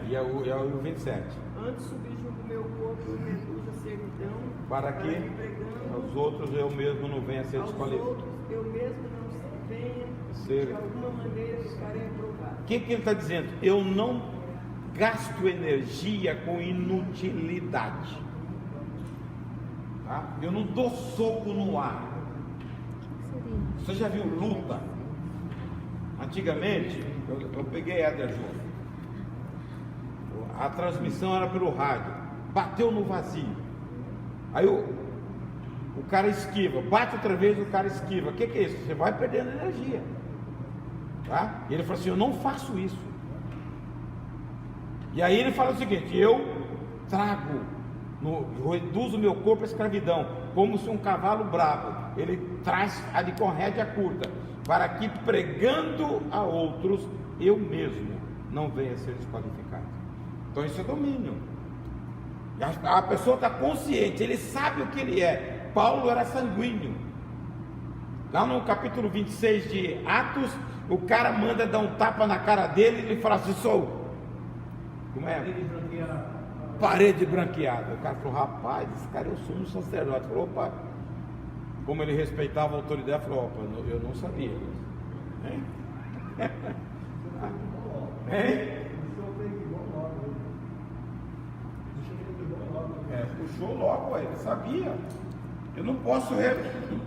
E é o 27. Antes subjugo o meu corpo e reduzo a servidão, Para que empregando os outros eu mesmo não venha a ser aos desqualificado. outros, eu mesmo não venha Ser- de alguma maneira ficar reprovado. O que ele está dizendo? Eu não gasto energia com inutilidade. Tá? Eu não dou soco no ar. Você já viu luta? Antigamente, eu peguei Éder junto. A transmissão era pelo rádio. Bateu no vazio. Aí o cara esquiva. Bate outra vez, o cara esquiva. O que é isso? Você vai perdendo energia. Tá? E ele falou assim: eu não faço isso. E aí ele fala o seguinte: eu trago, reduzo o meu corpo à escravidão, como se um cavalo bravo. Ele traz ali com rédea curta, para que pregando a outros, eu mesmo não venha a ser desqualificado. Então isso é domínio. A pessoa está consciente, ele sabe o que ele é. Paulo era sanguíneo. Lá no capítulo 26 de Atos, o cara manda dar um tapa na cara dele e ele fala assim: como é? Parede branqueada. O cara falou: rapaz, esse cara é o sumo sacerdote. Ele falou: opa. Como ele respeitava a autoridade, falou: opa, eu não sabia. Hein? Hein? Puxou logo, ele sabia. Eu não posso,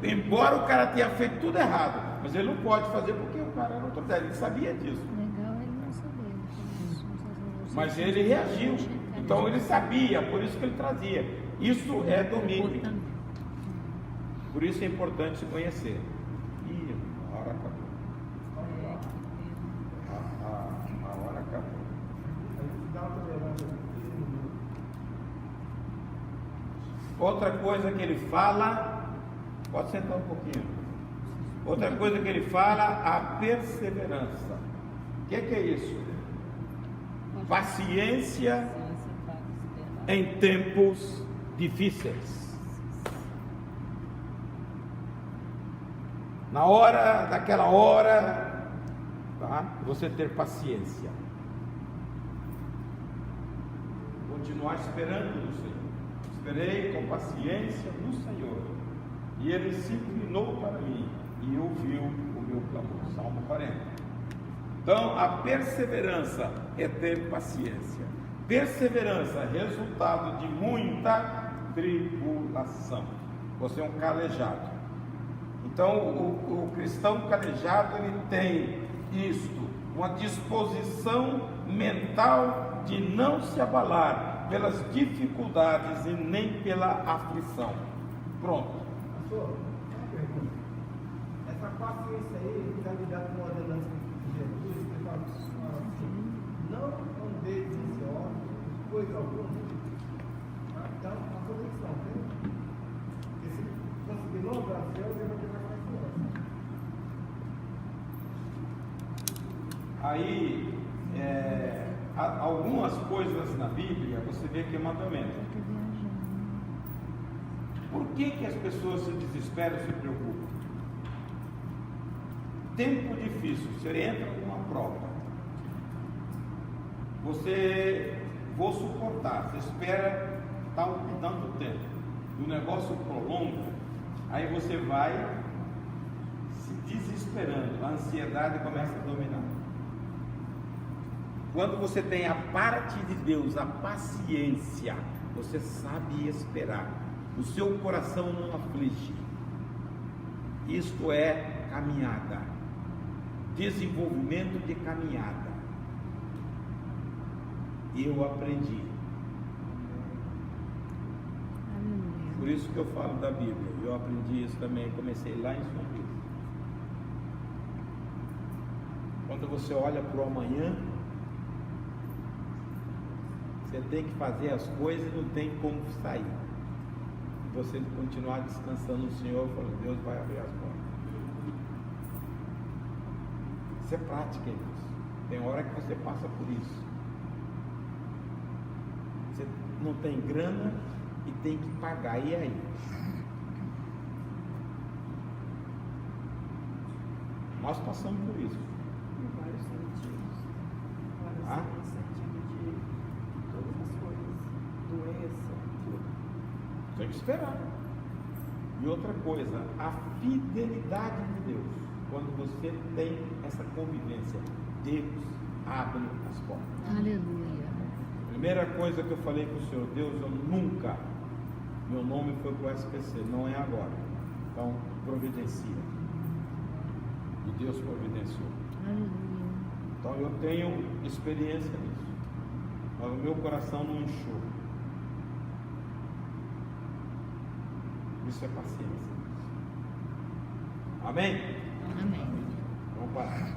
embora o cara tenha feito tudo errado, mas ele não pode fazer porque o cara era autoridade, ele sabia disso. Legal ele não saber. Mas ele reagiu, então ele sabia, por isso que ele trazia. Isso é domínio. Por isso é importante se conhecer. Ih, a hora acabou. Outra coisa que ele fala, pode sentar um pouquinho. Outra coisa que ele fala, a perseverança. O que é isso? Paciência em tempos difíceis. Na hora, daquela hora, tá? Você ter paciência. Continuar esperando no Senhor. Esperei com paciência no Senhor, e Ele se inclinou para mim e ouviu o meu clamor. Salmo 40. Então, a perseverança é ter paciência. Perseverança é resultado de muita tribulação. Você é um calejado. Então, o cristão calejado, ele tem isto, uma disposição mental de não se abalar pelas dificuldades e nem pela aflição. Pronto. Pastor, uma pergunta. Essa paciência aí está ligada com a ordenança de Jesus, que fala assim, não andeis ansiosos, coisa alguma. Então, a condição, né? Porque se conseguir não obrar céu, você vai ter mais confiança. Aí, algumas coisas na Bíblia, você vê que é mandamento. Por que as pessoas se desesperam e se preocupam? Tempo difícil, você entra numa prova. Você, vou suportar, você espera tanto tempo, o negócio prolonga, aí você vai se desesperando, a ansiedade começa a dominar. Quando você tem a parte de Deus, a paciência, você sabe esperar, o seu coração não aflige. Isto é caminhada, desenvolvimento de caminhada. Eu aprendi. Por isso que eu falo da Bíblia. Eu aprendi isso também, comecei lá em São Luís. Quando você olha para o amanhã, você tem que fazer as coisas e não tem como sair. Se você continuar descansando no Senhor, Deus vai abrir as portas. Isso é prática, irmãos. Tem hora que você passa por isso. Você não tem grana e tem que pagar. E aí? Nós passamos por isso. Em vários sentidos. Ah? No sentido de todas as coisas, doença, tudo. Tem que esperar. E outra coisa, a fidelidade de Deus. Quando você tem essa convivência, Deus abre as portas. Aleluia. Primeira coisa que eu falei para o Senhor, Deus, eu nunca, meu nome foi para o SPC, não é agora. Então, providencia. E Deus providenciou. Aleluia. Então, eu tenho experiência nisso. Mas o meu coração não inchou. Isso é paciência. Amém? Amém. Vamos parar.